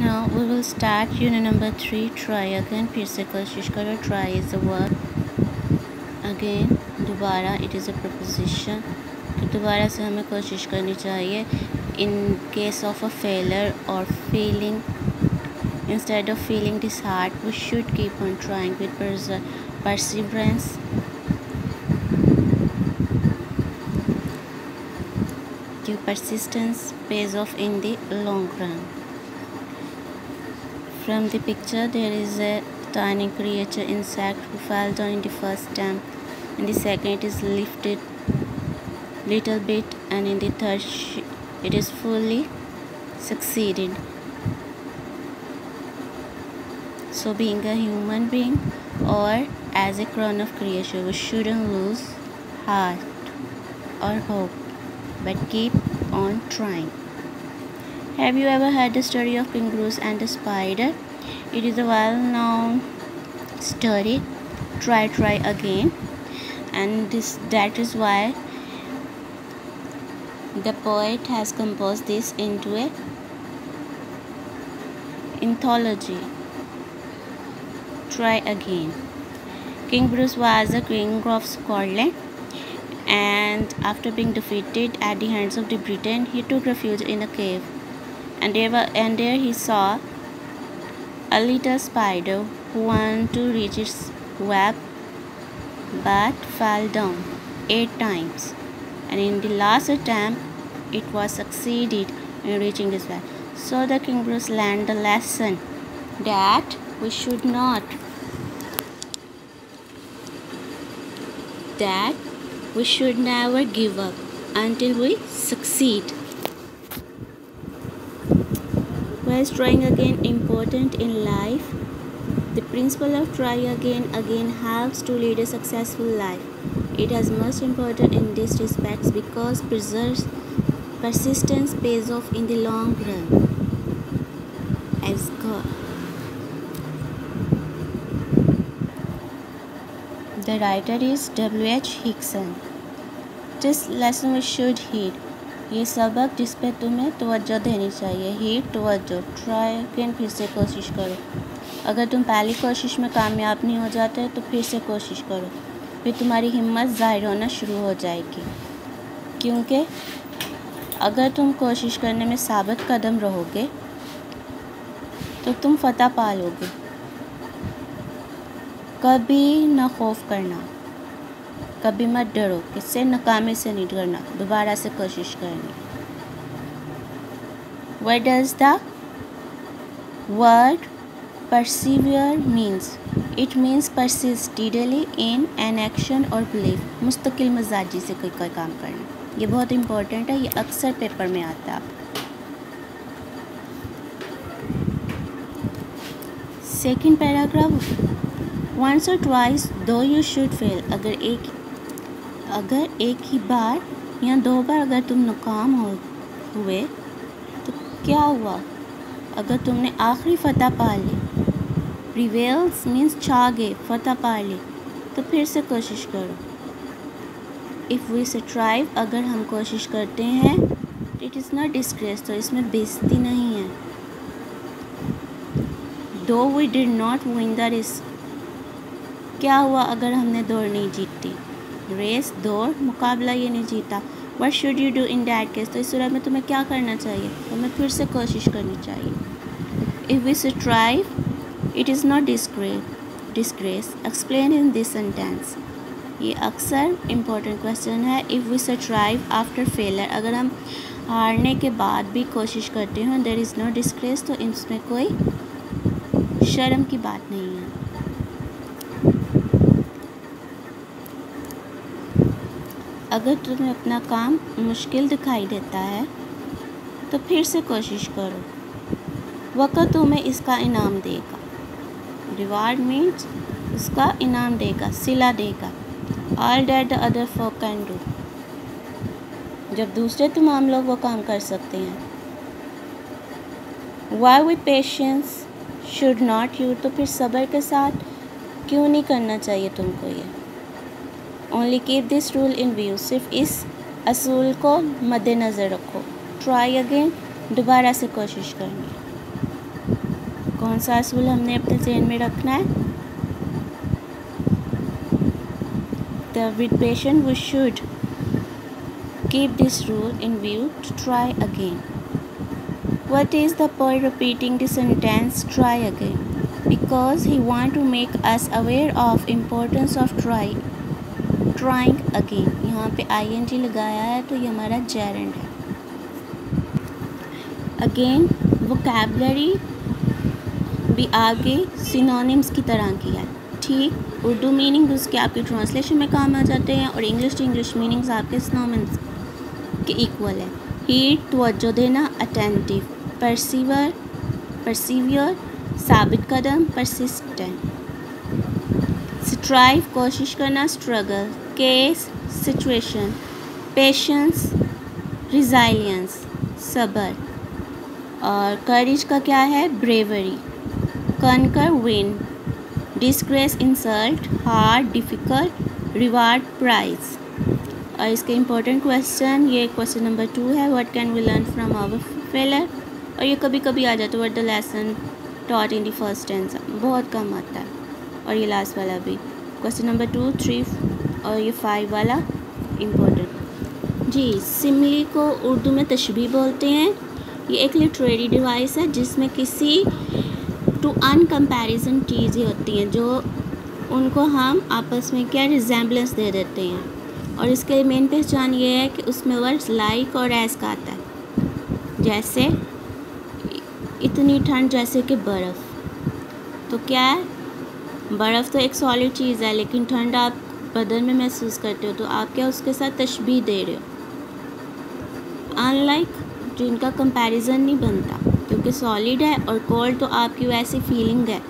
Now we will start unit number 3. Try again. फिर से कोशिश करो. Try is a verb. Again दोबारा it is a preposition. तो दोबारा से हमें कोशिश करनी चाहिए. In case of a failure or feeling, instead of feeling disheartened, we should keep on trying with perseverance. Your persistence pays off in the long run. From the picture, there is a tiny creature insect who fell down in the first attempt. In the second, it is lifted little bit, and in the third, it is fully succeeded. So, being a human being or as a crown of creation, we shouldn't lose heart or hope, but keep on trying. Have you ever heard the story of Kangaroos and the spider? It is a well-known story. Try again, and that is why the poet has composed this into a anthology. Try again. King Bruce was a king of Scotland, and after being defeated at the hands of the Britain, he took refuge in a cave. And there he saw a little spider who wanted to reach its web but fell down 8 times. And in the last attempt, it was succeeded in reaching its web. So the King Bruce learned the lesson that we should never give up until we succeed. Why is trying again important in life? The principle of try again helps to lead a successful life. It is most important in this respect because persistence pays off in the long run. As God. The writer is W.H. Hickson. This lesson we should heed. ये सबक जिस पे तुम्हें तवज्जो देनी चाहिए. Heat तवज्जो. Try again, फिर से कोशिश करो. अगर तुम पहली कोशिश में कामयाब नहीं हो जाते तो फिर से कोशिश करो. फिर तुम्हारी हिम्मत ज़ाहिर होना शुरू हो जाएगी, क्योंकि अगर तुम कोशिश करने में साबित कदम रहोगे तो तुम फतह पा लोगे. कभी ना खौफ करना, कभी मत डरो. किससे? नाकामी से नहीं डरना, दोबारा से कोशिश करनी. What does the word persevere means? It means persist steadily in an action or belief. मुस्तकिल मिजाजी से कोई काम करना. ये बहुत इम्पोर्टेंट है. ये अक्सर पेपर में आता है. Second paragraph. Once or twice though you should fail. अगर एक ही बार या 2 बार अगर तुम नाकाम हुए तो क्या हुआ? अगर तुमने आखिरी फतह पा ली, प्रिवेल्स मीन्स छा गए, फतह पा ली, तो फिर से कोशिश करो. इफ़ वी स्ट्राइव, अगर हम कोशिश करते हैं, इट इज़ नॉट डिस्ग्रेस, तो इसमें बेइज्जती नहीं है. Though we did not win the race. क्या हुआ अगर हमने दौड़ नहीं जीती? रेस, दौड़, मुकाबला ये नहीं जीता. What should you do in that case? तो इस सूरत में तुम्हें क्या करना चाहिए? तुम्हें फिर से कोशिश करनी चाहिए. If we strive, it is not disgrace. Explain in this sentence. ये अक्सर important question है. If we strive after failure, अगर हम हारने के बाद भी कोशिश करते हैं, there is no disgrace, तो इसमें कोई शर्म की बात नहीं है. अगर तुम्हें अपना काम मुश्किल दिखाई देता है तो फिर से कोशिश करो. वक़्त तुम्हें इसका इनाम देगा. रिवार्ड मीन्स उसका इनाम देगा, सिला देगा. All that the other folk can do. जब दूसरे तमाम लोग वो काम कर सकते हैं. Why with patience should not you. तो फिर सब्र के साथ क्यों नहीं करना चाहिए तुमको ये? Only keep this rule in view. सिर्फ इस असूल को मद्देनज़र रखो. ट्राई अगेन, दोबारा से कोशिश करनी. कौन सा असूल हमने अपने ज़हन में रखना है? With patience we should keep this rule in view to try again. What is the point repeating the sentence try again? Because he want to make us aware of importance of trying again. यहाँ पे ing लगाया है तो ये हमारा gerund है. Again vocabulary भी आगे synonyms की तरह की है. ठीक, उर्दू मीनिंग उसके आपके ट्रांसलेशन में काम आ जाते हैं और इंग्लिश टू इंग्लिश मीनिंग्स आपके सिनोनिम्स के इक्वल है. हीट तवज्जो देना, अटेंटिव, परसीवियर साबित कदम, परसिस्टेंट, स्ट्राइव कोशिश करना, struggle, case situation, patience resilience सब्र, और करेज का क्या है? Bravery, conquer win, disgrace insult, hard difficult, reward prize. और इसके इम्पोर्टेंट क्वेश्चन, ये क्वेश्चन नंबर 2 है. What can we learn from our failure? और ये कभी कभी आ जाता है what the lesson taught in the first stanza, बहुत कम आता है. और ये लास्ट वाला भी क्वेश्चन नंबर 2, 3 और ये 5 वाला इम्पोर्टेंट. जी, सिमिली को उर्दू में तशबीह बोलते हैं. ये एक लिटरेरी डिवाइस है जिसमें किसी टू अनकम्पैरिजन चीज़ें होती हैं जो उनको हम आपस में क्या रिजेम्बलेंस दे देते हैं. और इसके मेन पहचान ये है कि उसमें वर्ड्स लाइक और एज का आता है. जैसे इतनी ठंड जैसे कि बर्फ़, तो क्या है? बर्फ़ तो एक सॉलिड चीज़ है, लेकिन ठंड आप बदन में महसूस करते हो, तो आप क्या उसके साथ तशबीह दे रहे हो. अनलाइक जिनका कंपैरिजन नहीं बनता क्योंकि सॉलिड है, और कोल्ड तो आपकी वैसी फीलिंग है